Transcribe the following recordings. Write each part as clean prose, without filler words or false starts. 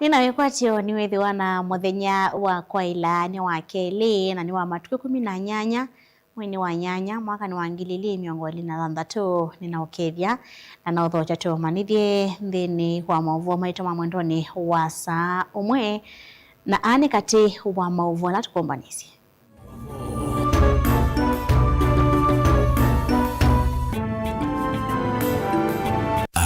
Nina wekwatio ni wethiwa na muthenya wa kwaila ni wa keli na ni wa matuku 18 mwini wa nyanya mwaka ni wa 2026 ninaukethia na nauthocha tumanithie nthini wa mauvuo maitu ma mwendoni wa saa umwe na ani kati wa mauvuo na tukombanisi.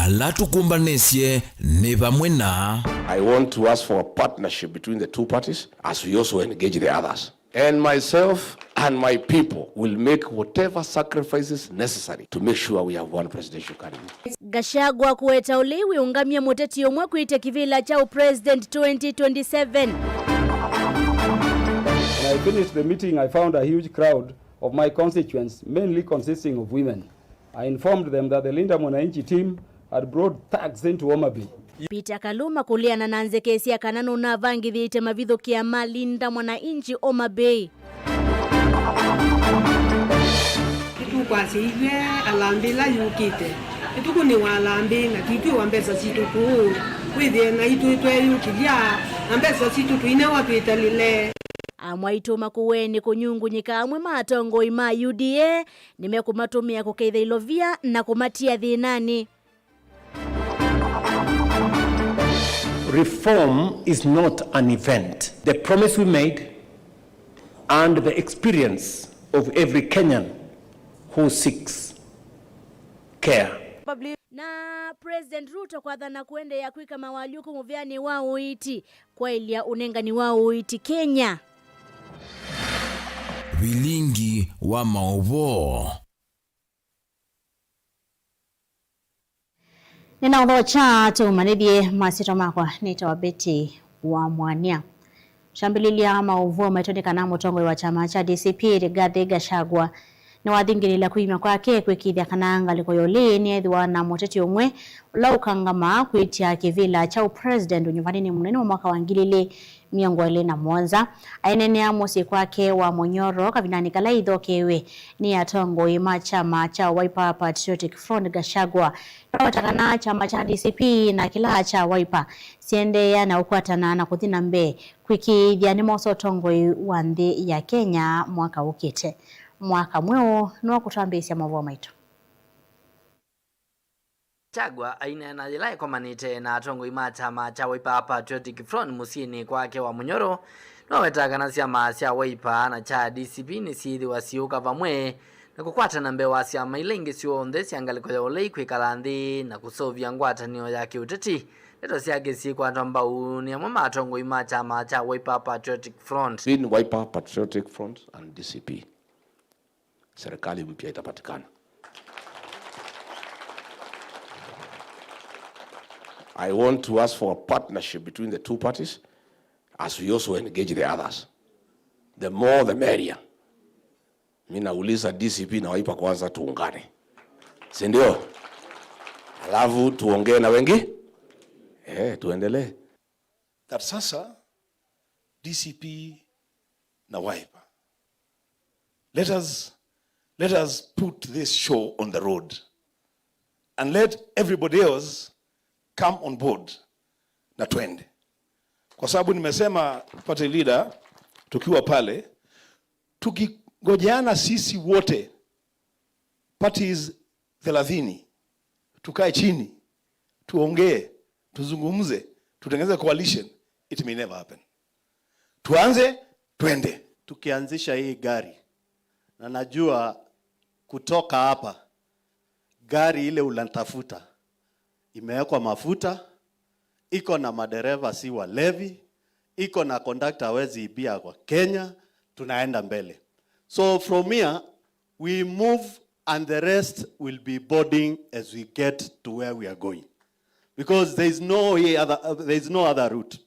Ala tukumbanesie ni pamwe na I want to ask for a partnership between the two parties as we also engage the others. And myself and my people will make whatever sacrifices necessary to make sure we have one presidential candidate. Gachagua kuweta uliwi ungamia muteti umwe kuite kivila cha president 2027. When I finished the meeting, I found a huge crowd of my constituents, mainly consisting of women. I informed them that the Linda Mwananchi team had brought thugs into Homa Bay. Peter Kaluma kulia na nanze kesi ya kananu na vangi dhite mavidho kia Linda Mwananchi Homa Bay. Kitu kwa siwe alambila yukite. Kitu kuni walambi na kitu wambesa situ kuu. Withie na itu yukilia. Ambesa situ tuine wapita lile. Amwaito makuweni kunyungu nyika amwe matongo ima UDA nimekumatumia kukeitha ilovia na kumatia thinani. Reform is not an event. The promise we made and the experience of every Kenyan who seeks care. Na President Ruto kwa dhana kuende ya kuika mawaliuku muvyani wa uiti kwa ilia unengani wa uiti Kenya. Vilingi wa mauvuo. Ninauthocha tumanithie masito makwa nitawa Betty wa Mwania. Shambililia mauvuo maitondekana mutongoi wa chama cha DCP Rigathi Gachagua ni wathingirila kuima kwake kwikithia kananga likoyoli ni ethiwa na muteti umwe ula ukangama kwitia kivila cha president unyuvanini munene wa mwaka wa 2027 ainenea musi kwake wa Munyoro kavinani kala ithokewe ni atongo ima chama cha Wiper Patriotic Front. Gachagua watakana chama cha DCP na kila cha Wiper siendeya na ukwatana na kuthina mbe kwikithia ni moso tongoi wa nthi ya Kenya mwaka ukite. Mwaka mweo nuwa kutambisya mavuwa maitu. Gachagua aina na jilai komanite na atongo ima chama cha Wiper Patriotic Front musini kwake wa Munyoro nuwawetaka na siama sia Wiper na cha DCP ni sithi wasiuka vamwe na kukwata na mbewa siama ilengi sionthe siangaliko ya ulei kwikala nthi na kusovya ngwatanio ya kiuteti leto siake si kwa ntambau ni amwe matongo ima chama cha Wiper Patriotic Front. Between Wiper Patriotic Front and DCP, serikali mpya itapatikana. I want to ask for a partnership between the two parties as we also engage the others. The more the merrier. Mimi nauliza DCP na Wiper kwanza tuungane. Si ndio? Alafu tuongee na wengi? Tuendelee. That sasa DCP na Wiper. Let us put this show on the road and let everybody else come on board na twende. Kwa sababu nimesema party leader tukiwa pale tukigojeana sisi wote parties 30 tukae chini tuongee tuzungumze tutengeneze coalition, it may never happen. Tuanze twende tukianzisha hii gari. Na najua kutoka hapa gari ile unatafuta imewekwa mafuta, iko na madereva si walevi, iko na conductor hawezi ibia kwa Kenya, tunaenda mbele. So from here we move and the rest will be boarding as we get to where we are going. Because there is no other route.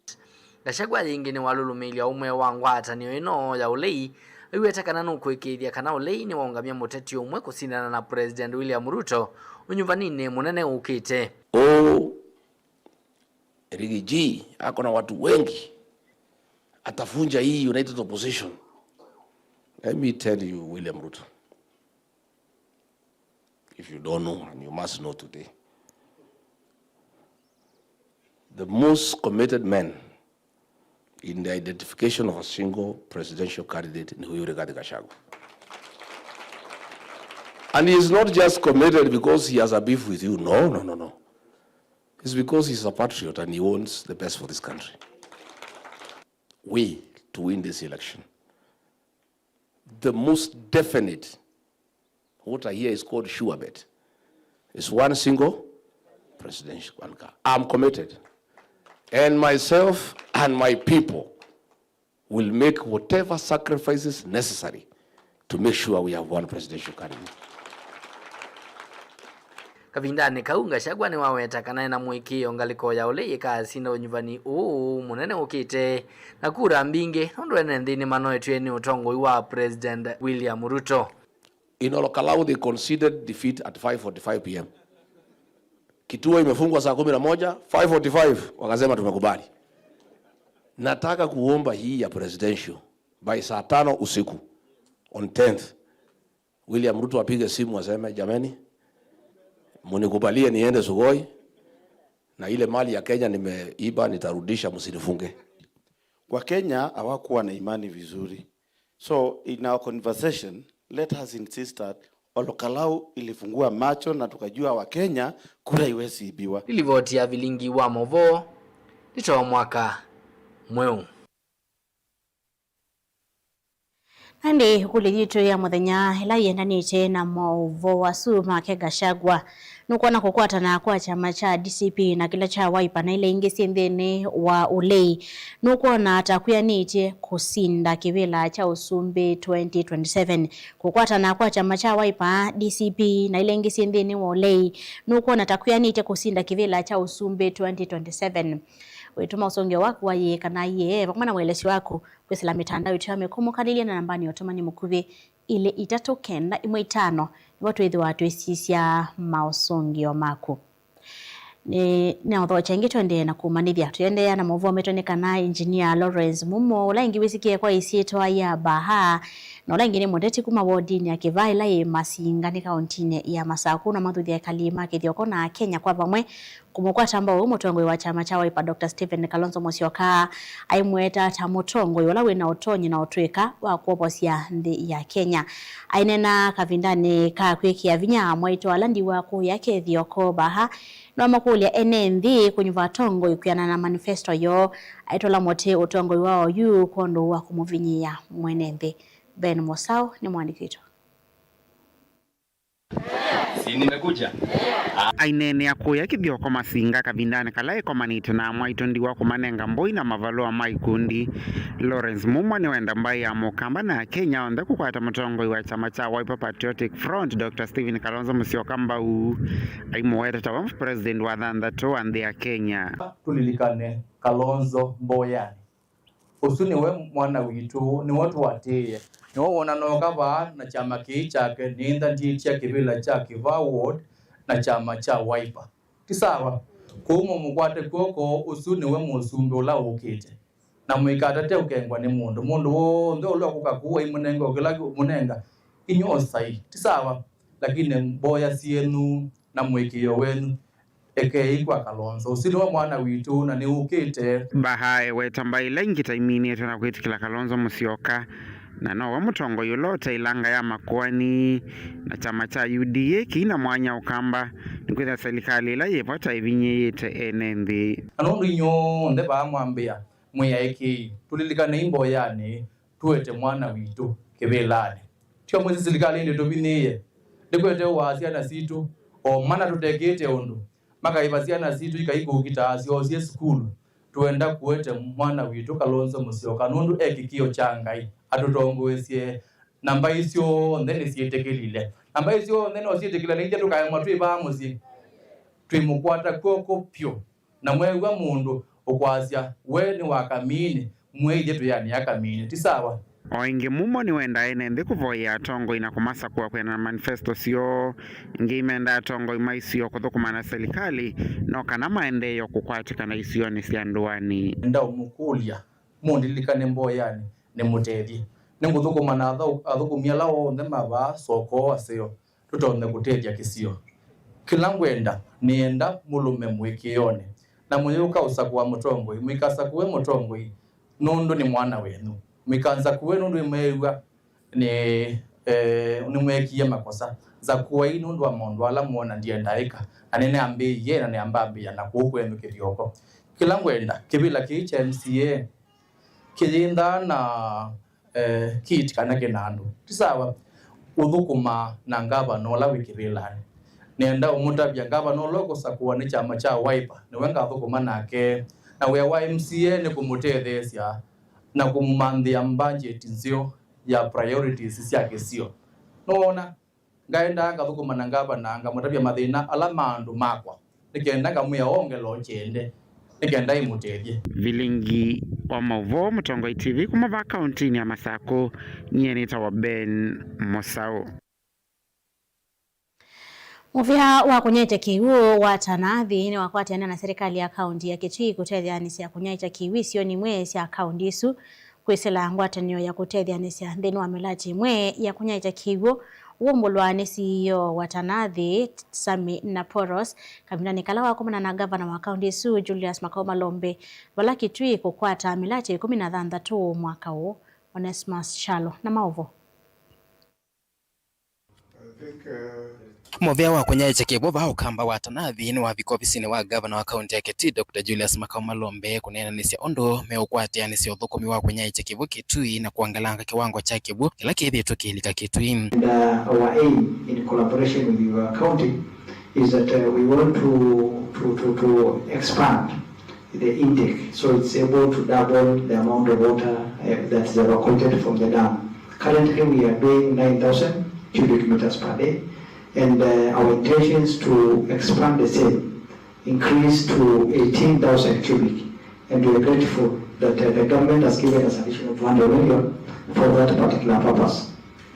Gachagua yingine walulumilia umwe wa ngwatanio ino ya ulei iwetakana nukwikithia kana ulei ni waungamia muteti umwe kusindana na President William Ruto unyuvanini munene ukite. Rigiji ako na watu wengi atafunja hii United Opposition. Let me tell you, William Ruto, if you don't know, and you must know today, the most committed men in the identification of a single presidential candidate in huyu Rigathi Gachagua. And he is not just committed because he has a beef with you. No. It's because he's a patriot and he wants the best for this country. We, to win this election, the most definite, what I hear is called sure bet, is one single presidential candidate. I'm committed. And myself and my people will make whatever sacrifices necessary to make sure we have one presidential candidate. Kavindani kau Gachagua ni waweta kana na mwiki ongaliko ya ole yikasinda unyuvani munene ukite na kura mbinge ndo enendini manoe twene utongo wa President William Ruto. In Olokalau they considered defeat at 5:45 p.m. Kituo imefungwa saa 11, 5:45 wakasema tumekubali. Nataka kuomba hii ya presidential by saa 5 usiku on 10th William Ruto apige simu aseme jameni munikubalie niende Sugoi na ile mali ya Kenya nimeiba nitarudisha msinifunge. Kwa Kenya hawakuwa na imani vizuri. So in our conversation let us insist that Olokalau ilifungua macho na tukajua wa Kenya kura iwezi ibiwa. Ilivotia vilingi wa movo litoa mwaka mweu. Andi kulijitu ya muthenya ila yendanite na movo wa Suma ke Gachagua nukuona kukwata na kwa chama cha DCP na kila cha Wiper na ile ingisi ndene wa ulei nukuona atakuya nite kusinda kivila cha Usumbi 2027 kukwata na kwa chama cha Wiper DCP na ile ingisi ndene wa ulei nukuona atakuya nite kusinda kivila cha Usumbi 2027 wetuma usonge wako waye kana ye pamoja na mwelesi wako kwesela mitandao yetu yamekumukadilia na nambani otomani mukuve ile 395 watu wethi watu esisia mausongi wa maku ni otho changi twende na kumanithia tuende na movu ametoneka na engineer Lawrence Mumo la ingi wisikie kwa isieto ya baha na la ingine mondeti kuma wardini ya kivaila ye masinga ni kauntine ya Masaku na mathuthi ya kalima kithioko na Kenya kwa pamwe kumukwata ambao umutongo wa chama cha Wiper Dr. Stephen Kalonzo Musyoka aimweta ta mutongo yola wina otonyi na otweka wa kuoposia ndi ya Kenya ainena kavindani ka kwekia vinya mwaito alandi wako yake thioko baha no makulia NND kunyuva tongo yukiana na manifesto yo aitola mote utongo wao yu kondo wa kumuvinyia mwenende. Ben Mosau ni mwandikito. Si nimekuja. Ainene akuya kithioko masinga kavindane kalae komanite na mwaito ndi wako manenga mboi na mavaloa maikundi. Lawrence Mumo ni wenda mbai ya mukamba na Kenya onde kukwata mutongo wa chama cha Wiper Patriotic Front Dr. Stephen Kalonzo Musyoka mbau aimuweta tawa president wa thandatu andi ya Kenya. Tulilikane Kalonzo Mboyani. Usuni we mwana witu ni watu watie. Ni wona no kaba na chama chake ninda nditia kibila cha Kiva Ward na chama cha Wiper. Tisawa kumo mukwate koko usuni we musumbi ola ukite. Na mwikata te ukengwa ni mundu wo ndo lo kukakuwa imunenga okela munenga inyosa hii. Tisawa lakini Mboya sienu na mwikiyo wenu eke kwa Kalonzo usini wa mwana witu na ni ukite bahae wetambai lengi taimini tena kuitikila Kalonzo Musyoka na no wa mutongo yulota ilanga ya makwani na chama cha UDA kina mwanya ukamba nikwenda serikali ila yepata ivinye yete NND anondu nyo nde ba mwambia mweya eki tulilikana Mboyani tuwete mwana witu kebelane tio mwezi serikali ndi tobiniye ndikwete wasia na situ o mana tutekete ondo maka ibasiana situ ikaigo kitasi osie school tuenda kuwete mwana witu Kalonzo Musyoka nundu ekikio changai atutongoesie namba isio ndene sietekelile namba isio ndene osietekela nje tukayamwa twiba muzi twimukwata koko pyo na mwewa mundu okwasya we ni wakamini mweje tuyani yakamini tisawa oingi Mumo ni wenda NND kuvoya tongo ina kumasa kuwa kwena manifesto sio ngimenda tongo imaisio kuthukumana serikali no kana maendeyo kukwatika na isio ni sianduani nda umukulia mundilikane Mboyani ni mutethi ninguthukumana athukumia lao ndema ba soko asio tutonde kutethia kisio kila ngwenda nienda mulume mwikione na muyuka usakwa mutongo mwikasa kuwe mutongo nundu ni mwana wenu mikanza kuwe nundu imewa ni mwekie makosa za kuwa nundu wa mundu ala muona ndiye ndaika anene ambiye na niambambia na kukwenu kithioko kila mwenda kibila ki MCA kilinda na kit kana kinandu tisawa uthukuma na ngava no la wikibila nenda umutabya ngava no loko sakuwa ni chama cha Wiper ni wenga thukuma nake na we wa MCA ni kumutethesia na kummanthia budget nzio ya priorities ciake cio nona ngaenda ngathukuma na ngava na ngamutabya mathina ala mandu makwa nikenda ngamuya ongelo chende nikenda imutethie Vilingi wa Mauvo Mutongoi TV kumava kaunti ya Masako nyenita wa Ben Mosau. Muvia wa kunyaita kiwu wa Tanathi ni wakwatiana na serikali ya kaunti ya Kitui kutethyanisia kunyaita kiwi sio ni mwesi ya kaunti isu kwisila ngwatanio ya kutethyanisia nthini wa milati mwe ya kunyaita kiwu uombulwane CEO wa Tanathi Sami Naporos kabinani kala wa kumana na gavana wa kaunti isu Julius Makau Malombe wala Kitui kukwata milati 16 mwaka huu. Onesmus Shalo na Mauvo. Movia wa kunyaita kiwu ba ukamba wa Tanathi ni wa vikofisini wa gavana wa kaunti ya Kitui Dr. Julius Makau Malombe kunena nisia ondo meukwatianisia uthukumi wa kunyaita kiwu Kitui na kuangalanga kiwango cha kiwu kila kithi tukilika Kitui. And our aim in collaboration with your county is that we want to expand the intake so it's able to double the amount of water that is evacuated from the dam. Currently we are doing 9,000 cubic meters per day. And our intention is to expand the same, increase to 18,000 cubic. And we are grateful that the government has given us additional 200 million for that particular purpose.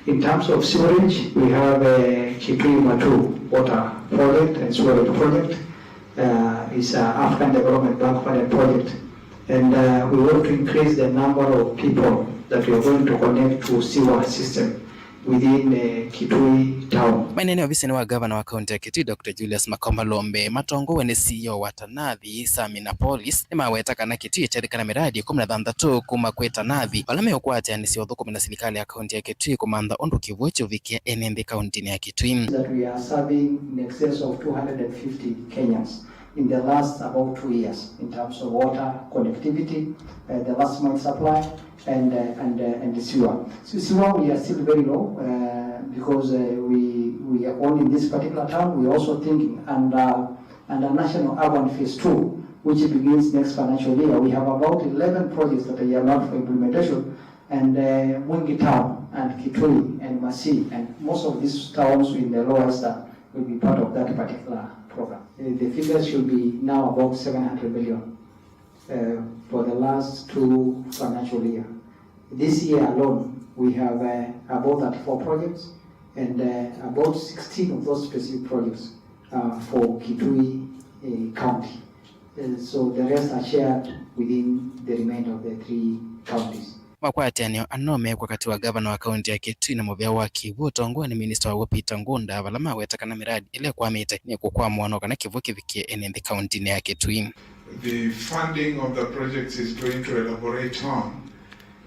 In terms of sewerage, we have a Kitui Matu water project and sewerage project. It's an African Development Bank funded project. And we want to increase the number of people that we are going to connect to sewer system within Kitui town. Maneno ofisini wa gavana wa kaunti ya Kitui Dr. Julius Makau Malombe matongo wene CEO wa Tanathi Sami Naporos nimaweta kana Kitui charikana miradi 16 kuma kwe Tanathi balame ukwatianisia uthukumi na serikali ya kaunti ya Kitui kumantha ondu kivu chuvikia enende kaunti ya Kitui. That we are serving in excess of 250 Kenyans in the last about 2 years in terms of water connectivity, the last mile supply and the sewer. So sewer we are still very low because we are only in this particular town. We are also thinking under National Urban Phase 2, which begins next financial year. We have about 11 projects that are earmarked for implementation, and Mwingi Town and Kitui and Masi and most of these towns in the Lower Eastern will be part of that particular program. The figures should be now about 700 million for the last 2 financial years. This year alone, we have about 34 projects, and about 16 of those specific projects are for Kitui County. So the rest are shared within the remainder of the 3 counties. Makwatianio anome kwa kati wa gavana wa kaunti ya Kitui na movia wa kivu tongwa ni minister wa Peter Ngunda balama wetakana miradi ile kwa mite ni kukua mwono kana kivu kivikie enende kaunti ya Kitui. The funding of the projects is going to elaborate on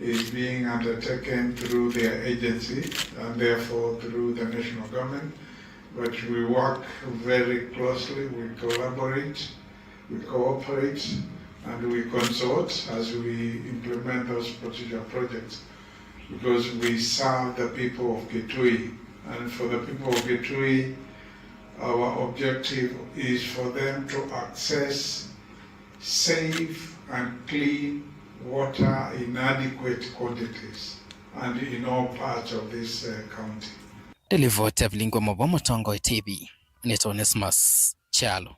is being undertaken through their agency and therefore through the national government, but we work very closely, we collaborate, we cooperate, and we consult as we implement those particular projects, because we serve the people of Kitui, and for the people of Kitui, our objective is for them to access safe and clean water in adequate quantities and in all parts of this county. Delivote Vilingwa Mauvo Mutongoi TV. Nito Onesmus Chalo.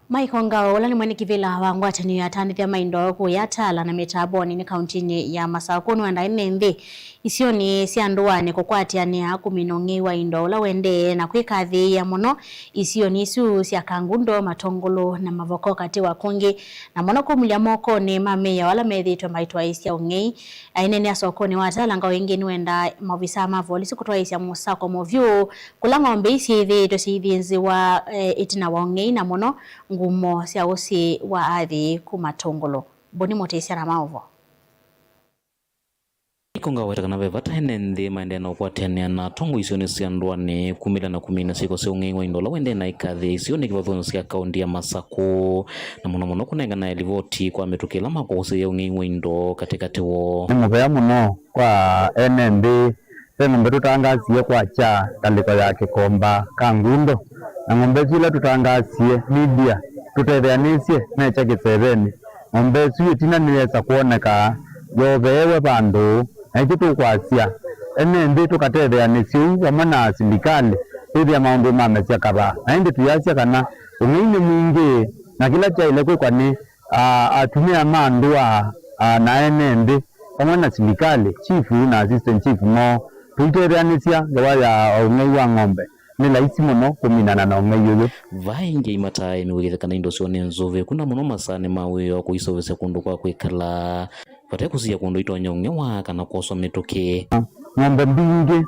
Michael Ngao wala ni mwene kivila wa ngwatanio ya Tanathi ya maindo kuyatala na metaboni ni kauntini ya Masako nwanda inende isio ni sianduane kukwatiania kuminongiwa indo ula wende na kwikathi ya muno isio ni isu sia kangundo matongolo na mavoko kati wa kongi na muno kumulia moko ni mameya wala methitwe maitwa isia ungei ainene asokoni watala ngao ingi nwenda mavisa mavolisi kutoa isia Musako movyu kula ngombe isi thito si nzi wa itina wa ungei na muno ngumo cia usi wa athi kumatongolo boni motesia na maovo ikonga weta kana veva tahene nthi maendena ukwatania na tongo icio ni cia ndwani kumila na kumina siko cia ung'ing'wa indola wende na ikathi icio ni kivathono cia kaundi ya Masaku na muno kunengana rivoti kwa mitukila makosi ya ung'ing'wa indo katikati wo ni muvea muno kwa NMB pe ng'ombe tutangazie kwa cha kaliko ya Kikomba Kangundo na ng'ombe zile tutangazie media tutetheanisye necha kiseveni ng'ombe zile tina niweza kuoneka yovewe bandu na ichi tukwasia NMB tukatetheanisye wama na serikali ithia maundu mamesia kaba na indi tuyasia kana ung'ini mwingi na kila cha ile kwa ni atumia mandu na NMB kama na serikali chief na assistant chief no tutetheanisya gawa ya ung'ei wa ng'ombe ni laisi muno kuminana na ung'ei uyu vaingi imatae miwigithekana indo cio ni nzuvi kuna muno masane mawiyo kuisovesya kundu kwa kwikala vate kusia kundu itonyong'ewa kana koswa mituki ng'ombe mbingi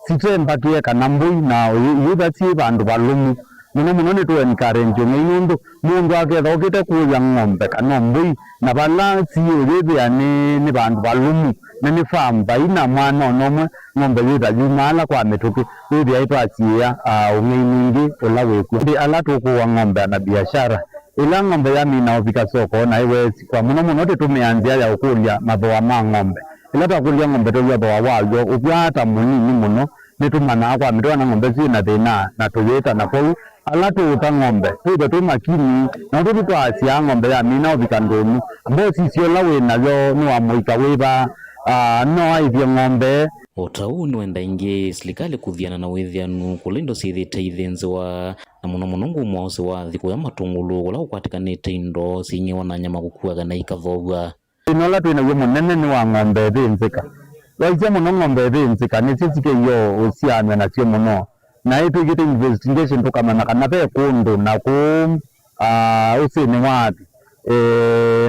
sitembakie kana mbui na yuthasie vandu valumu muno ni tu encourage ng'inundu mundu aketha ukite kuya ng'ombe kana mbui na vala siurithia ni vandu valumu na ni farm vaina mwana nomwe ng'ombe yutha yumala kwa mituki yithia itwasia ung'ei mwingi ula wikua ndi ala tukuwa ng'ombe na biashara ila ng'ombe ya mina uvika soko na iwezi kwa muno tutumianzia ya ukulia mathoa ma ng'ombe ila twakulia ng'ombe tuya thoa wayo uvyata munini muno nitumana kwa mitwana ng'ombe zina thina na tuyita na kou ala tuuta ng'ombe tuithe tu makini na tutu twasia ng'ombe ya mina uvika ndunu mbosi siola winayo ni wa muika wiva no aithie ng'ombe utau ni wenda ingi serikali kuthiana na withianu kula indo ciithite ithinziwa na muno ngumo wose wa thiku ya matungulu kula ukwatikanite indo cinyiwa na nyama gukuaga na ikathoua inola twinayo munene ni wa ng'ombe thinzika waisia muno ng'ombe thinzika ni cicike iyo ucianwe nacio muno na itwigite investigation tukamana kana ve kundu na ku usini wathi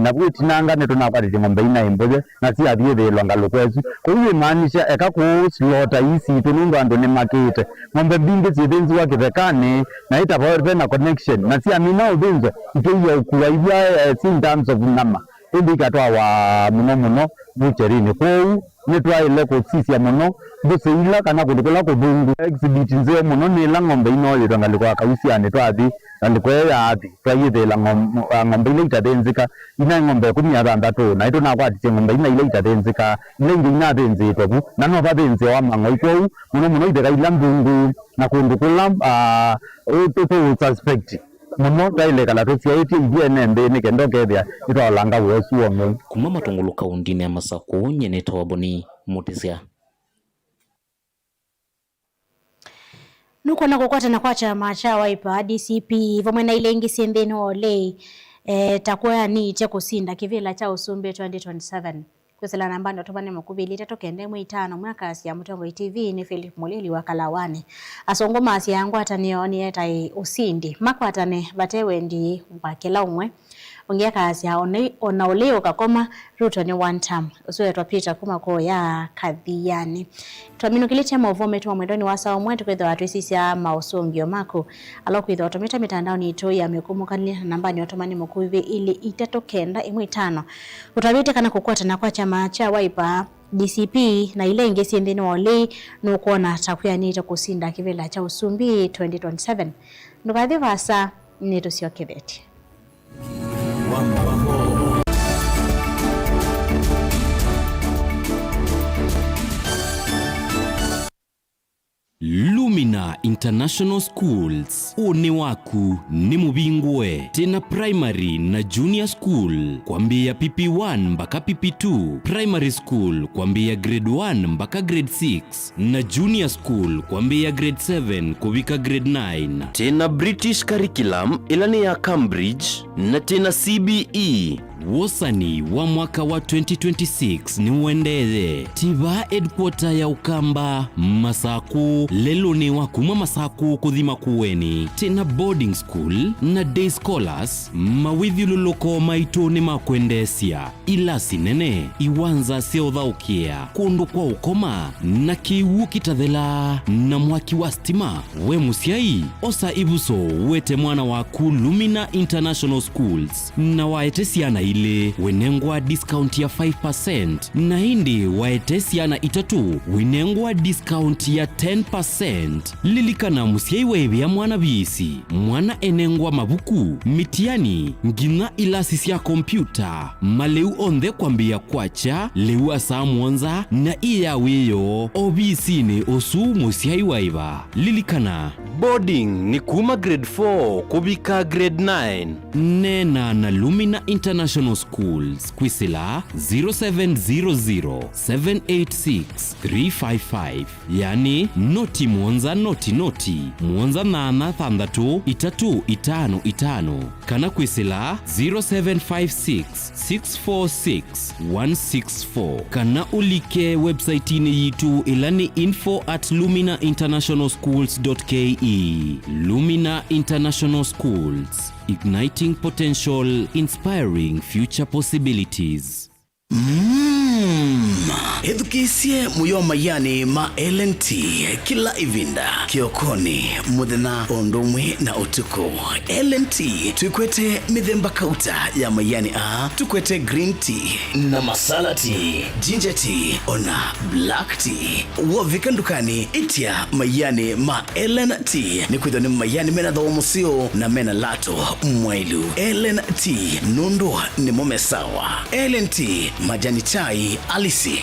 na gwitinanga ni tunakwatite ng'ombe ina imbuge na ciathie thilwa ngalukwesu kuyu imaanisha eka ku slaughter isi tunundu andu ni makite ng'ombe mbingi cithinziwa kithekani na itavore na connection na ciamina uthinzo ikiia ukua ivya in terms of nama indi ikatwawa muno bucherini kou nitwaile kusisia muno gusiila kana kundu kula kuthungu exhibit nzeo muno nila ng'ombe inoyitwa ngalikwa kausiani twathi ngalikweya athi twayithila ng'ombe ile itathinzika ina ng'ombe 16 na itu nakwatitie ng'ombe ina ile itathinzika ile ingi inathinzitwe ku na no vathinzio wa mang'oi kou muno ithekaila mbungu na kundu kula tu suspect muno twailekala tuciaitie ithie NMB ni kendo kethia itwalanga wesu wong'ei kuma matungulu kaundini ya Masaku nyeneta wa Boni Mutisia nuko na kukwatana kwa chama cha Wiper DCP vomwe na ile ingi siendeni ole takuwa ni cha kusinda kivila cha usumbe 2027 kusela nambani otobane makubili tatokende mwitano mwaka ya Mutongo TV ni Philip Mulili wa Kalawane asongo masi yangu atanioni etai usindi makwatane batewe ndi wakela umwe ongia kasi ya ona oleo kakoma Ruto ni one term usuwe twapita kuma ko ya kadhiani twamino kilicha mavome tu mwendoni wasa omwetu kwetho watu sisi ya mausongio mako alo kwetho watometa mitandao ni ito ya mekumukanili nambani watomani mukuive ili itatokenda imwitano utawite kana kukwata na kwa chama cha Wiper DCP na ile ingesi endeni wale nukuona takuya nita kusinda kivela cha usumbi 2027 nukadhi vasa nito sio kiveti Lumina International Schools une waku ni mubingwe tena primary na junior school kwambia PP1 mpaka PP2 primary school kwambia grade 1 mpaka grade 6 na junior school kwambia grade 7 kubika grade 9 tena British curriculum ilani ya Cambridge na tena CBE wosani wa mwaka wa 2026 ni uendeze tiva headquarter ya Ukamba Masaku lelo ni wakuma Masaku kuthima kuweni tena boarding school na day scholars mawithiululuko maitu ni makwendesia ila sinene iwanza seothaukia kundu kwa ukoma na kiwu kitathela na mwaki wa stima. We musiai osa ibuso wete mwana waku Lumina International Schools na waete siana ile wenengwa discount ya 5% na hindi waete siana itatu wenengwa discount ya 10%. Lilikana musiai wewe ya mwana bisi mwana enengwa mabuku mitiani ngina ilasi ya kompyuta maleu onde kwambia kwacha leu asa mwanza na iya weyo obisi ni osu musiai waiva. Lilikana boarding ni kuma grade 4 kubika grade 9. Nena na Lumina International Schools kwisila 0700-786-355 yani noti mwanza noti mwanza nana thandatu itatu itano itano kana kwisila 0756-646-164 kana ulike website ini yitu ilani info@luminainternationalschools.ke. Lumina International Schools, igniting potential, inspiring future possibilities. Edukisie muyoma yani ma LNT kila ivinda kiokoni muthena ondumwe na utuku. LNT tukwete mithemba kauta ya mayani tukwete green tea na masala tea, ginger tea ona black tea. Wovika ndukani itia mayani ma LNT ni kwithoni mayani mena thomusio na mena lato mwailu. LNT nundu ni momesawa. LNT majani chai alisi.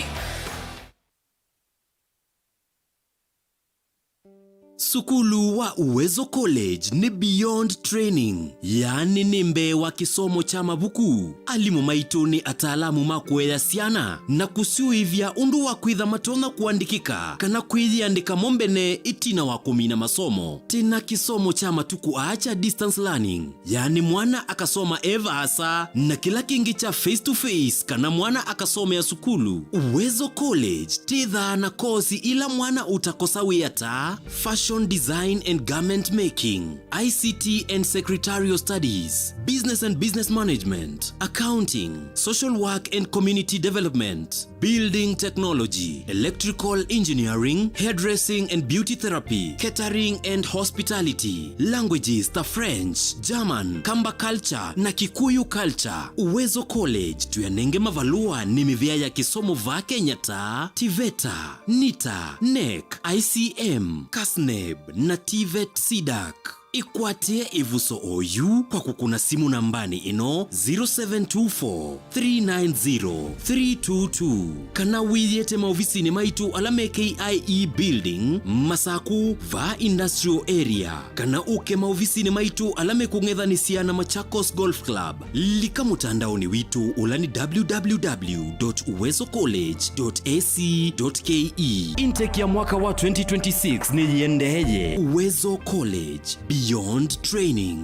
Sukulu wa Uwezo College ni beyond training, yani nimbe wa kisomo cha mabuku. Alimu maitu ni ataalamu makueya siana na kusiuivya undu wa kwitha matona kuandikika kana kwithiandika mombene itina wa kumina masomo. Tena kisomo cha matuku acha distance learning, yani mwana akasoma eva asa na kila kingi cha face to face kana mwana akasome ya sukulu. Uwezo College titha na kozi ila mwana utakosa wiyata fashion design and garment making, ICT and secretarial studies, business and business management, accounting, social work and community development, building technology, electrical engineering, hairdressing and beauty therapy, catering and hospitality, languages ta French, German, Kamba culture na Kikuyu culture. Uwezo College tuyanenge mavalua ni mivya ya kisomo va Kenya ta TVETA, NITA, NEC, ICM, KASNEB na TVET SIDAC. Ikwate ivuso oyu kwa kukuna simu nambani ino 0724-390-322 kana wiyete maofisini maitu alame KIE building Masaku va industrial area kana uke maofisini maitu alame kungethanisia na Machakos Golf Club. Lika mutandaoni witu ulani www.uwezocollege.ac.ke. Intake ya mwaka wa 2026 ni yendeje. Uwezo College, beyond training.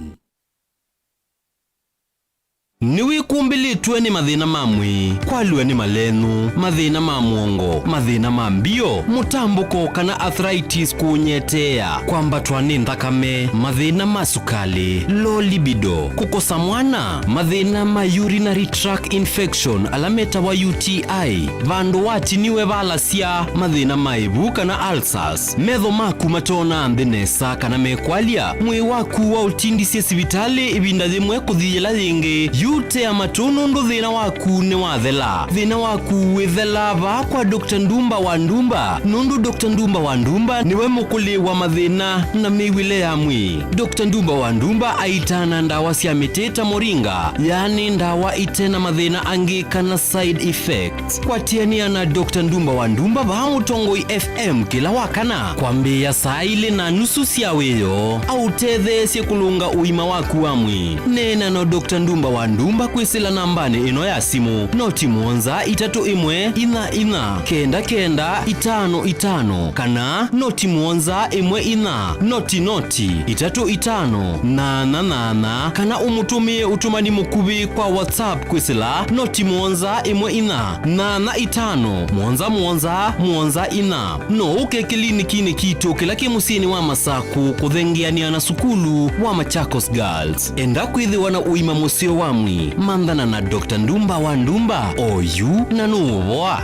Niwikumbilitwe ni mathina mamwe kwaliwe ni malenu, mathina ma muongo, mathina ma mbio, mutambuko kana arthritis kunyetea, kwambatwa ni nthakame, mathina ma sukali, low libido, kukosa mwana, mathina ma urinary tract infection alameta wa UTI, vandu watiniwe valasia, mathina ma ibu kana ulcers, metho maku matona anthinesa kana mekwalia, mwi waku wa utindisye sibitali ibinda thimwe kuthiyela thingi, ute amatono ndo thina waku ni wathela. Thina waku withela va kwa Dr. Ndumba wa Ndumba. Nundu Dr. Ndumba wa Ndumba niwe mukuli wa mathina na miwile ya mwi. Dr. Ndumba wa Ndumba aitana ndawa cia miteta moringa, yani ndawa itena mathina angi kana side effects. Kwatiania na Dr. Ndumba wa Ndumba va Mutongoi FM kila wakana kwambia saa ile na nusu cia weyo au tethe cia kulunga uima waku wa mwi. Nena no Dr. Ndumba wa Ndumba ndumba kwisila nambani ino ya simu noti muonza 31949955 kana noti muonza 14 noti 3588 kana umutumie utumani mukubi kwa WhatsApp kwisila noti muonza 1485 muonza ina no uke kilinikini kitu kila kimusini wa Masaku kuthengiania na sukulu wa Machakos Girls enda kwithiwa na uima musio wamwi mandhana na Dr. Ndumba wa Ndumba oyu na nuwa.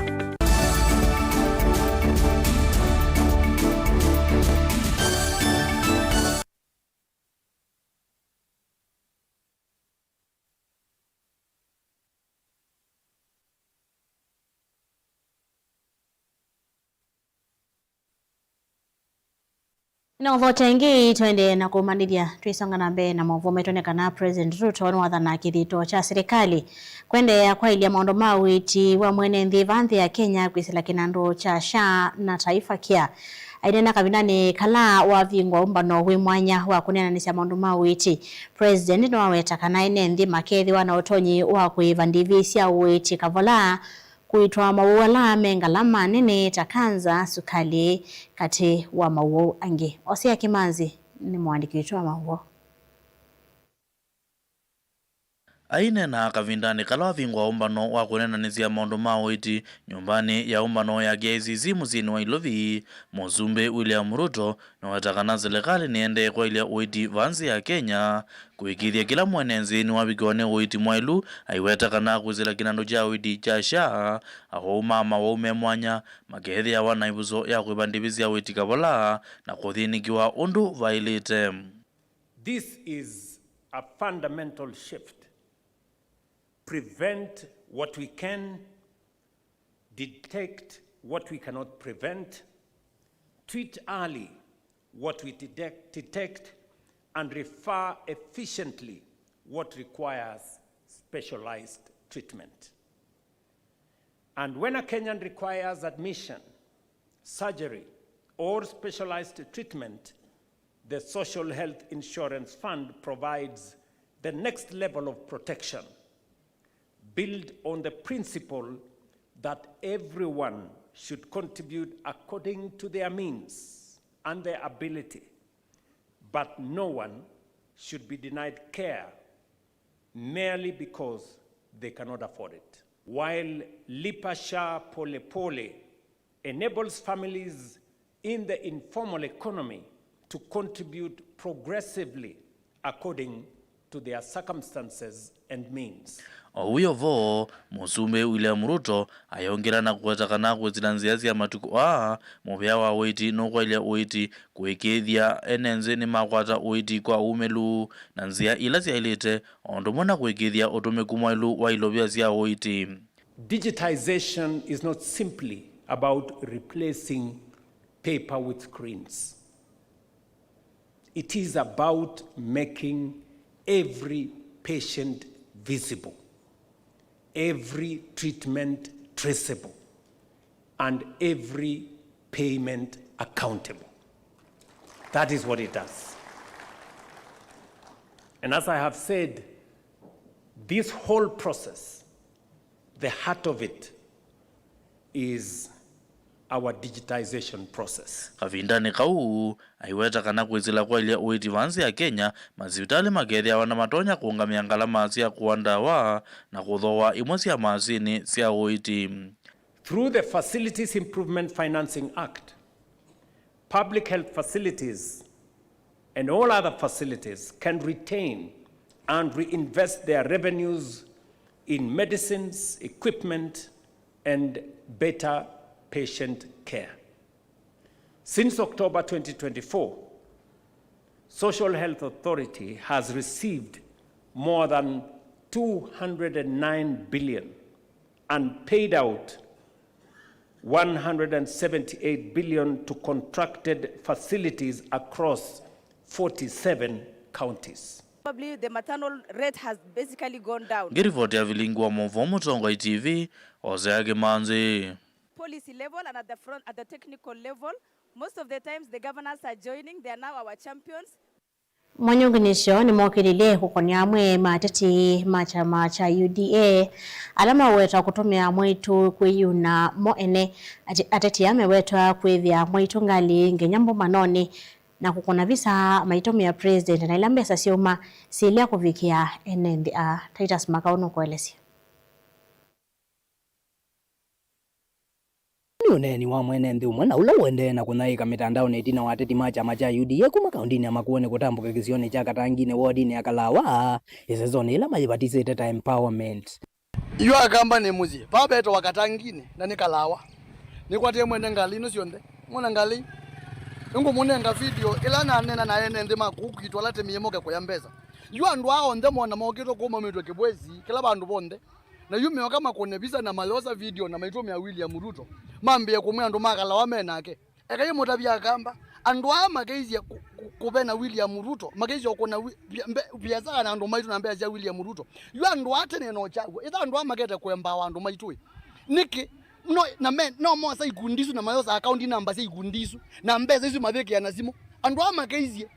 Na vote ingi twende na kumandidia tuisonga na mbele na mavume tonekana President Ruto wanwathana kithito cha serikali kwende ya kwa ilia maondo mawiti wa mwene nthi vanthi ya Kenya kwisila kinando cha SHA na Taifa Care aidena kabinani kala wa vingwa umbano wi mwanya wa kunenanisya maondo mawiti President no awetakana ine nthi makethi wana utonyi wa kuiva ndivi cia witi kavola kuitwa mawuala mengala manene takanza sukali kati wa mawu angi. Osia Kimanzi ni mwandiki wetu wa mawu. Aine na kavindani kala vingwa umbano wa kunenanizia maondo mawiti nyumbani ya umbano ya GICC muzini wa Ilovi Muzumbe William Ruto na watakana serikali niende kwa ilia uiti vanzi ya Kenya kuikithia kila mwenenzi ni wabigone uiti mwailu aiwetakana kuzila kinando cha uiti cha SHA aho umama wa ume mwanya makethi ya wanaibuzo ya kuibandibizia uiti kavola na kuthinikiwa undu vailite. This is a fundamental shift. Prevent what we can, detect what we cannot prevent, treat early what we detect, and refer efficiently what requires specialized treatment. And when a Kenyan requires admission, surgery, or specialized treatment, the Social Health Insurance Fund provides the next level of protection, build on the principle that everyone should contribute according to their means and their ability, but no one should be denied care merely because they cannot afford it. While Lipa SHA Pole Pole enables families in the informal economy to contribute progressively according to their circumstances and means. Uyo vo Muzumbe William Ruto ayongera na kuwatakana kuzilanziazi ya matuku mubia wa uiti no kwa ilia uiti kuekethia enenze ni makwata uiti kwa umelu na nzia ilazi ya ilite ondomona kuekethia otome kumwailu wa ilobia zia uiti. Digitization is not simply about replacing paper with screens. It is about making every patient visible, every treatment traceable, and every payment accountable. That is what it does. And as I have said, this whole process, the heart of it is our digitization process. Kavindani kau aiweta kana kwezila kwa ilia uiti vanzi ya Kenya mazivitali magethi ya wana matonya kuunga miangala mazi ya kuandawa na kudhowa imwezi ya mazini siya uiti. Through the Facilities Improvement Financing Act, public health facilities and all other facilities can retain and reinvest their revenues in medicines, equipment, and better patient care. Since October 2024, Social Health Authority has received more than 209 billion and paid out 178 billion to contracted facilities across 47 counties. Probably the maternal rate has basically gone down. Girivoti ya vilingwa Movomo Tonga TV, Hosea Kimanzi. Policy level and at the technical level, most of the times the governors are joining. They are now our champions. Mwanyunganisho ni mokilile kukonia mwe matati machama cha UDA alama wetwa kutumia mwitu kwiyuna moene atati amewetwa kwithia mwitu ngali ngenyambo manoni na kukona visa maitumia president na ila mbesa siuma silia kuvikia NNDA. Titus Makauno kuelezea. Uneni wa mwene nthi umwe na ula wende na kunaika mitandao netina wateti machama cha UDA kuma kaundini ya Makueni kutambuka kisioni cha Katangine wardini ya Kalawa isezoni ila majibatise teta empowerment iyo akamba ne muzi babeto wakatangine na ni Kalawa nikwatie mwende ngali no sionde mwana ngali ngo munenga video ila na nena na ene ndi makuku itwala temie moke kuyambeza iyo andu ao nde mona mokito kuma mitwe kibwezi kila bandu bonde na yume kama konebisa na malosa video na maitomi ya William Ruto mambia kumwe andu Makalawa menake ekaye mutabya akamba andu ama keizi kubena William Ruto magezi okona biaza na andu maitu na mbea za William Ruto yu andu atene no chagwe ita andu ama kete kwemba wandu maitu niki no na men no mo sai gundisu na mayosa account number sai gundisu na mbeza hizo maveki ya nazimo andu ama keizi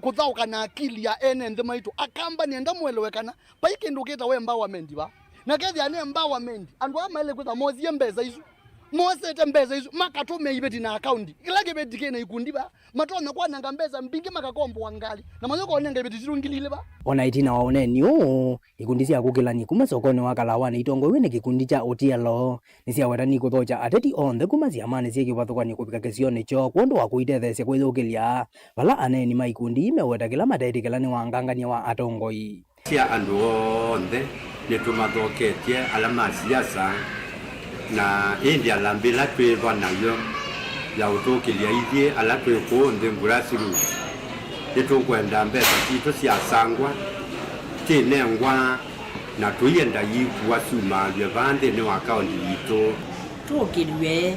kuthauka na akili ya NND maitu akamba nienda mwelewekana paike nduketa we empowerment ba na kezi ane empowerment andu ama ile kuza mozi mbeza hizo mosete mbeza hizo makatume ibeti na account ilage bedike na ikundiba matona kwa nanga mbeza mbinge makakombo wangali na mazoko onenga ibeti zirungilile ba ona itina waoneni ikundisia kukilani kuma sokoni wa Kalawa ni itongo wene kikundi cha Otielo nisia wetani kuthocha ateti onthe kuma ziamane cie kibathukani kupika kesione cho kwondo wa kuitethesya kwithukilia bala aneni maikundi imeweta kila matetikilani wa ngangania wa atongoi cia andu onthe nitumathoketie alama siasa na India lambila tweva nayo ya utokilia ithie ala twiko nthi grassroots nitukwenda mbesa citu cia sangwa tinengwa na tuyenda yikuwa sumalwe vande ni wakaondi yitu tukilwe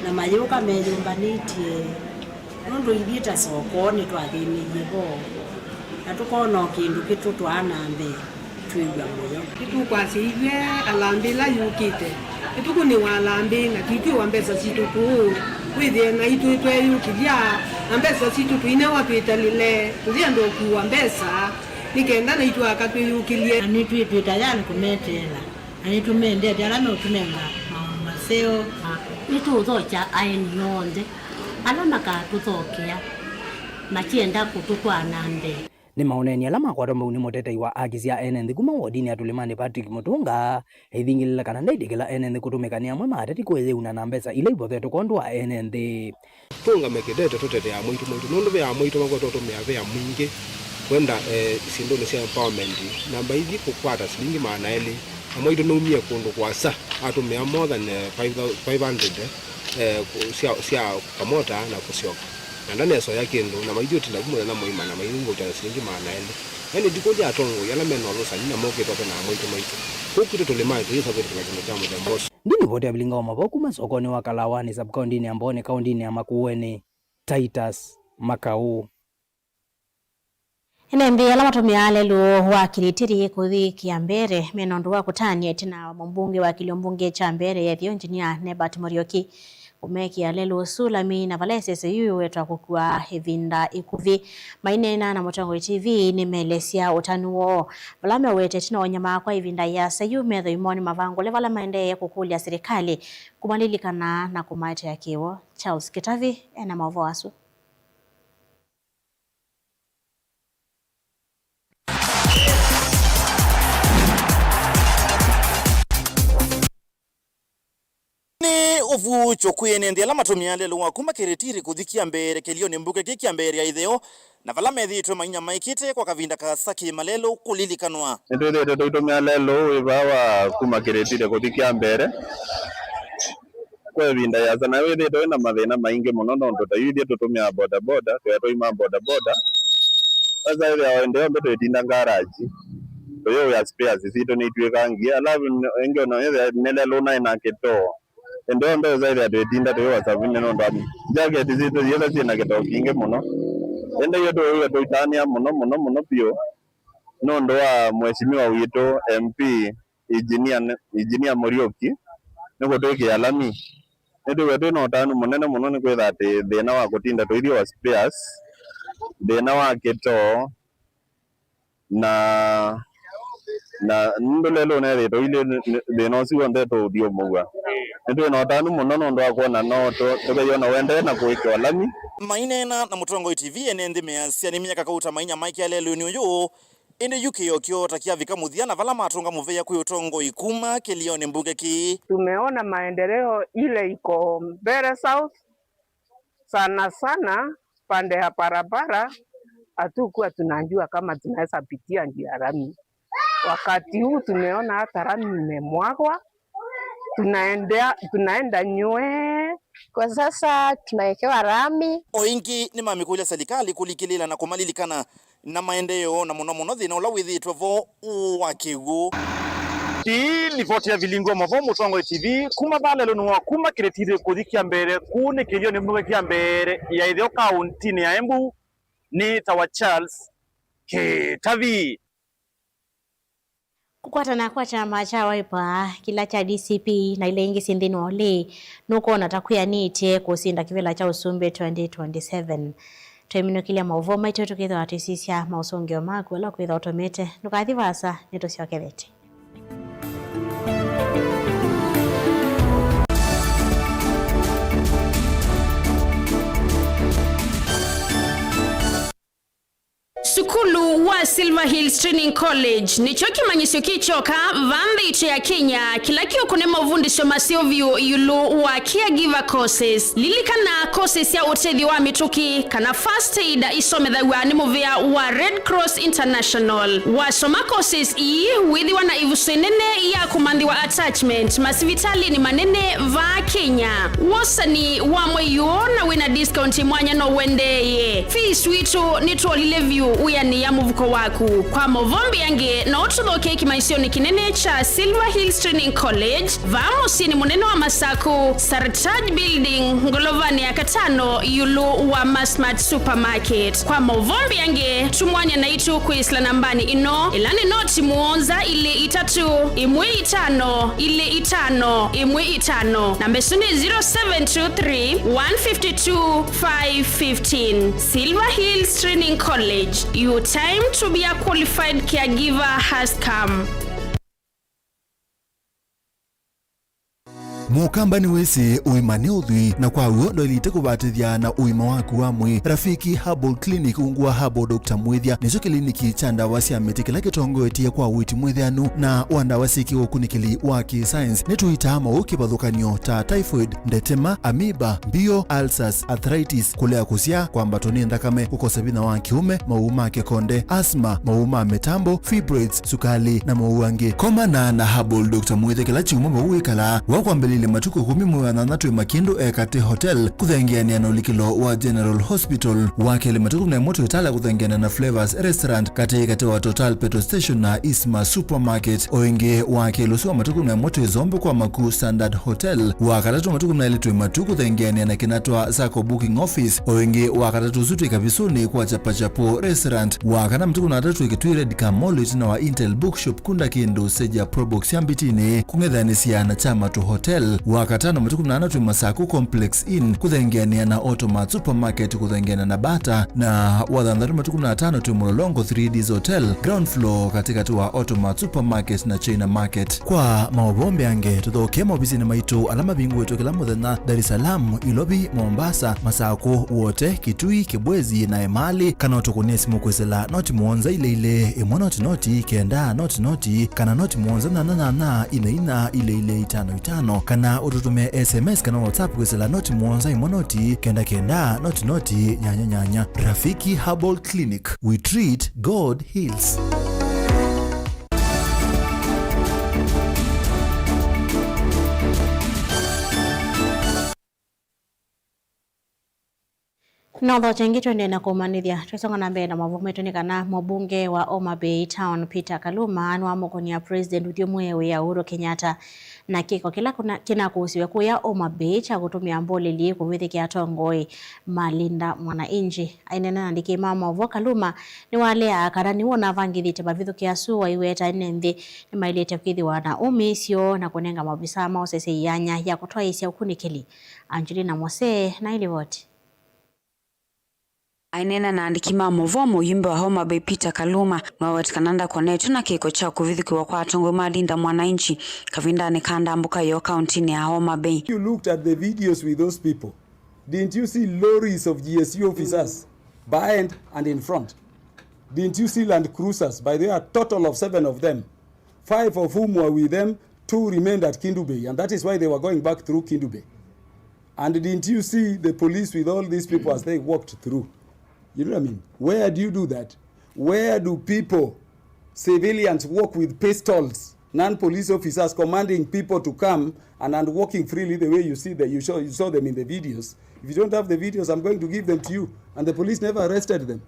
na mayuka meyumbanitie nundu ithita sokoni twathiniye bo na tukona kindu kitu twanambe twiwa moyo kitu kwa siwe alambila yukite kitu ni walambi na kitu wambesa situku withie na itu tweyukilia ambesa situ tuine wapitalile tuliendo kuwa mbesa nikenda na itu akatuyukilie ani tu tayari kumetela ani tumende dala no tunenga maseo itu zocha aini yonde alama ka tuthokea machienda kutukwa nande ni maoneni alama kwa rombo ni motete wa agizia NND kuma wodini atulimani Patrick Mutunga ithingilila kana ndaidikila NND kutumikania mwe mateti kweze una nambesa ile ibotheto kondu wa NND tunga mekidete tutete ya mwitu nundu ya mwitu magoto meave ya mwingi kwenda sindoni cia empowerment namba hivi kukwata shilingi maana ele na mwitu numie kundu kwa sa atumia more than 500 cia kamota na kusioka na ndani ya soya kindu na maidio tila kumwe na moima na maingo cha shilingi maana ele yani dikoja atongo yala meno losa ni na moke toke na mwitu maitu huku tulimai tu yesa kwetu kwa chama cha Mbosso ndini vote abilinga wa maboku masokoni wa Kalawani subcounty ni Ambone county ni Makueni. Titus Makau NMB alama tumia lelu wa kilitiri kuthi kiambere menondu wa kutania tina mbunge wa kiliombunge cha mbere ya engineer Nebat Morioki umeki alelu sulami na valese seyu wetwa kukua hevinda ikuvi mainena na Motongo TV ni melesia utanuo valame wete tina wanyama kwa hevinda ya seyu medho imoni mavangu levala maende kukulia serikali kumalilikana na kumaite ya kiwo. Charles Kitavi ena mavoasu. Ovu chokwene ndela matumia lelo wakuma kiretiri kudhikia mbere kelio ni mbuke kikia mbere ya idheo na vala medhito mainya maikite kwa kavinda kasaki malelo kulilikanwa ndio tutumia lelo ibawa kuma kiretiri kudhikia mbere kwa vinda ya sana wewe ndio na mathina maingi muno no ndo tayudi tutumia boda boda tuima boda boda sasa ile ndio mbeto itinda garage yo ya spares zito ni tuekangia alafu engio na yeye nelelo na inaketo ndio ndo zaidi ya tutinda tuyo wasavine no ndo jage tizito yela sina keto kinge muno ende yoto tuitania muno pio no ndo wa mheshimiwa wito MP engineer Morioki niko toke alami ndio wetu no tanu munene muno ni kwetha ati thina wa kutinda tuithio wa spares thina wa kito na ndolelo ne rito ile thina ucio ndeto uthio mugwa ndio no tanu muno no ndo akuona no to yona wende na kuikwa lami mainena na Mutongoi TV enende measia ni miaka kauta mainya Mike alelo ni uyu ende UK okyo takia vika muthia na vala matunga muveya kwa Utongoi kuma Kilioni mbunge ki. Tumeona maendeleo ile iko Mbere South sana sana pande ya barabara, hatukuwa tunajua kama tunaweza pitia njia rami. Wakati huu tumeona hata rami imemwagwa, tunaenda nywe. Kwa sasa tunawekewa rami. Oingi ni mamikulia serikali kulikilila na kumalilikana na maendeleo na muno thina ula withitwe vo wakigu. Hii ripoti ya Vilingo Mavo, Mutongoi TV kuma balelo nwa kuma kiretire kuthikia mbere kune Kilioni mbunge kia mbere ya Ithio kaunti ni ya Embu ni Tawa Charles Kitavi. Kukwatana kwa chama cha Wiper kila cha DCP na ile ingi sindini wale nuko natakuya nite kusinda kivela cha Usumbe 2027. Tuemino kilia mauvoma ito tukitha watisisia mausongeo magu wala kuitha automete nukathi vasa nito siwakevete. Sukulu wa Silver Hills Training College nicho kimanyisyo kichoka vambe ya Kenya kila kio kunema uvundisho masiovyo yulu wa caregiver courses lilikana courses ya utethi wa mituki kana first aid isomethagwa ni muvea wa Red Cross International wasoma courses ii withiwa na ivusenene ya kumandhi wa attachment masivitali ni manene va Kenya wasani wa mweyo na wina discount mwanya no wendeye fees witu nituolile view uyani ya muvuko waku kwa movombi yange na otudhoke kimaisioni kinene cha Silver Hills Training College vamosi ni munene wa Masaku Sartaj Building Ngolovani ya Katano yulu wa Masmart Supermarket kwa movombi yange tumwanya na itu kuisla nambani ino ilani noti muonza ile itatu imwe itano ile itano imwe itano nambesuni 0723 152 515 Silver Hills Training College. Your time to be a qualified caregiver has come. Mukamba ni wese uimane udhui na kwa uo ndo ilite kubatithia na uima waku wa mwi Rafiki Herbal Clinic ungua Herbal Dr. Mwithia nicho kliniki cha ndawa cia miti kila kitongoetie kwa witi mwithianu na wandawa siki ukunikili wa ki-science nituita mauki bathukanio ta typhoid, ndetema, amoeba, mbio, ulcers, arthritis, kulea kusia kwa mbatoni ndakame, kukosa bina wa kiume, mauma kekonde, asthma, mauma metambo, fibroids, sukali na mauange. Komana na Herbal Dr. Mwithia kila chuma mauikala wakwambeli ile matuko 10 makindu ekate hotel kuthengeania na ulikilo wa General Hospital wake ile matuko na moto itala kuthengeania na Flavors Restaurant kate wa Total Petrol Station na Isma Supermarket oinge wake lusu matuko na moto izombe kwa Makuu Standard Hotel wakatatu matuko na ile matuko kuthengeania na kinatwa Sako Booking Office oinge wakatatu zutu kabisuni kwa Chapachapo Restaurant wakana matuko na tatu ikitwire Dikamolit na wa Intel Bookshop kunda kindu seja Probox yambitini kungedhanisia na Chama tu Hotel wakatano matuku mnana tu Masaku Complex Inn kuthengeania na Automat Supermarket kuthengeania na Bata na wadhandhari matuku mnana tano tu Mulolongo 3Ds Hotel ground floor katika tu wa Automat Supermarket na China Market. Kwa maobombe ange tuthoke mobisi na maitu alama bingu wetu kila muthenya Dar es Salaam, Ilobi, Mombasa, Masaku wote Kitui, Kibwezi na Emali kana utukunia simu kwesela noti muonza ile imwa noti kenda noti kana noti muonza na ina ile 55 kana ututume SMS kana WhatsApp kwesela noti muonza imonoti kenda noti nyanya. Rafiki Herbal Clinic, we treat, God heals. Notho chengi twende na kumanithia twisonga na mbere na mavumeto ni kana mubunge wa Homa Bay Town Peter Kaluma anwa mukonia president uthio mwewe ya Uhuru Kenyatta na kiko kila kina kuhusiwe kuya Homa Bay cha kutumia mboleli kuvithikia atongoi malinda mwananchi ainena ndiki mama wa Kaluma ni wale akarani wona vangithite bavithukia suwa iweta nende ni mailete kithi wana umisio na kunenga mabisa maosese yanya ya kutoa isia ukunikili Angelina Mose na ili wote. ainena na andikima movo muyumbe wa Homa Bay Peter Kaluma mwawetikananda konetu na kiko cha kuvithikiwa kwa atongo malinda mwananchi kavindani kanda mbuka yo county ya Homa Bay. You looked at the videos with those people. Didn't you see lorries of GSU officers behind and in front? Didn't you see Land Cruisers? By the way, a total of 7 of them. 5 of whom were with them, 2 remained at Kindu Bay, and that is why they were going back through Kindu Bay. And didn't you see the police with all these people as they walked through? You know what I mean? Where do you do that? Where do people, civilians, walk with pistols, non-police officers commanding people to come and walking freely the way you see that you saw them in the videos? If you don't have the videos, I'm going to give them to you. And the police never arrested them.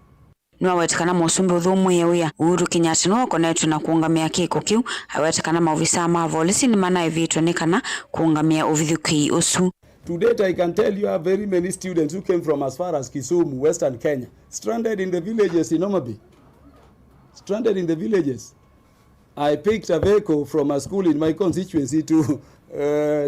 Nwawetekana musumbe uthumu yewia Uhuru Kenyatta no konetu na kuungamia kiko kiu awetekana maofisa ma polisi ni mana evitwe nikana kuungamia uvithuki usu. To date, I can tell you have very many students who came from as far as Kisumu, Western Kenya, stranded in the villages in Homa Bay. Stranded in the villages. I picked a vehicle from a school in my constituency to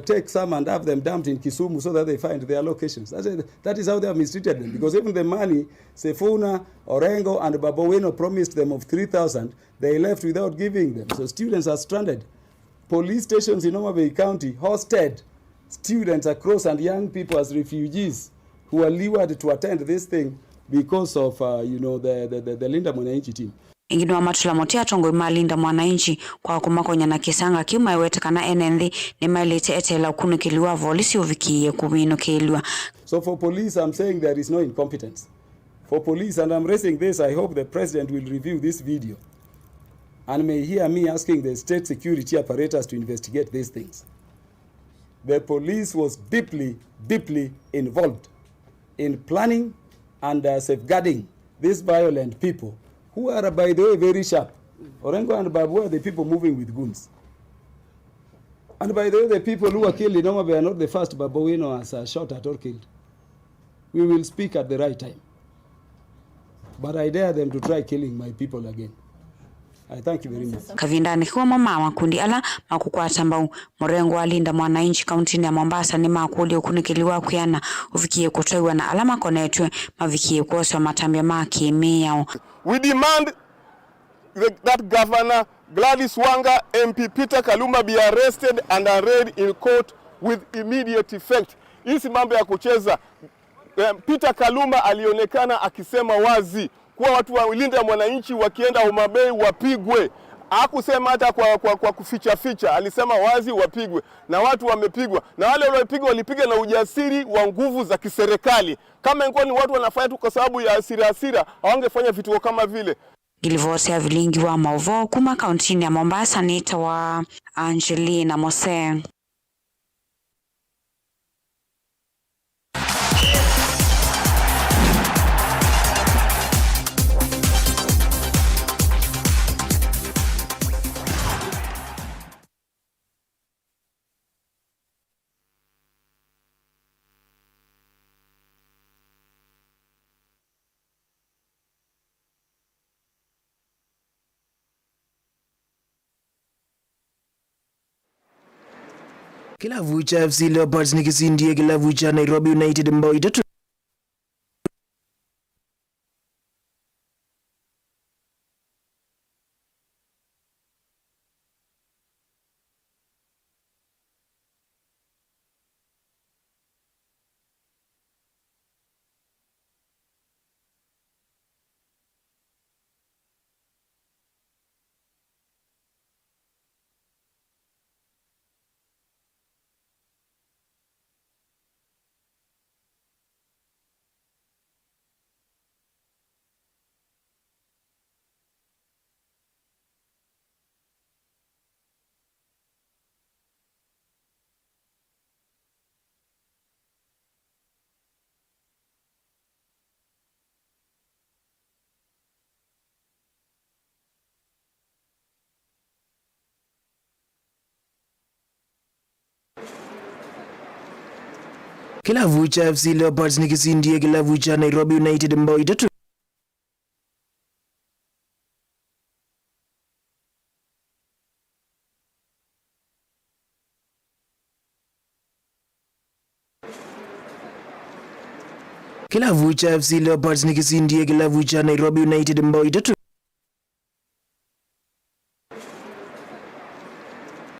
take some and have them dumped in Kisumu so that they find their locations. That is how they have mistreated them. Because even the money Sefuna, Orengo, and Baboweno promised them of 3,000, they left without giving them. So students are stranded. Police stations in Homa Bay County hosted students across and young people as refugees who are lured to attend this thing because of the Linda Mwananchi team. Ingine wa matula motia tongo malinda mwananchi kwa kumakonya na kisanga kiuma iwetekana NND ni mailete etela ukunukiliwa volisi uvikiye kuminukiliwa. So for police, I'm saying there is no incompetence. For police, and I'm raising this, I hope the president will review this video and may hear me asking the state security apparatus to investigate these things. The police was deeply, deeply involved in planning and safeguarding these violent people who are, by the way, very sharp. Orengo and Babu are the people moving with guns. And by the way, the people who were killed in Homa Bay are not the first Babowino as shot at or killed. We will speak at the right time. But I dare them to try killing my people again. I thank you very much. Kavindani kwa mama makundi ala makukwata mbau Morengo wa Linda Mwananchi kaunti ya Mombasa ni makuli ukunikiliwa kuyana ufikie kutoiwa na alama konetwe mavikie kuoswa matambia maki miyao. We demand that Governor Gladys Wanga, MP Peter Kaluma be arrested and arraigned in court with immediate effect. Hii mambo ya kucheza. Peter Kaluma alionekana akisema wazi kuwa watu wa Linda Mwananchi wakienda Homa Bay wapigwe. Hakusema hata kwa kuficha ficha, alisema wazi wapigwe na watu wamepigwa. Na wale waliopigwa walipiga na ujasiri wa nguvu za kiserikali. Kama ingekuwa ni watu wanafanya tu kwa sababu ya hasira, hawangefanya vitu kama vile. Gilivosia vilingi wa Mauvo kuma kaunti ya Mombasa nita wa Angelina Mose. Kilavu cha FC Leopards ni kisindie kilavu cha Nairobi United mbao itatu. Kilavu cha FC Leopards ni kisindie kilavu cha Nairobi United mbao itatu. Kilavu cha FC Leopards nikisindie kilavu cha Nairobi United mbao 3.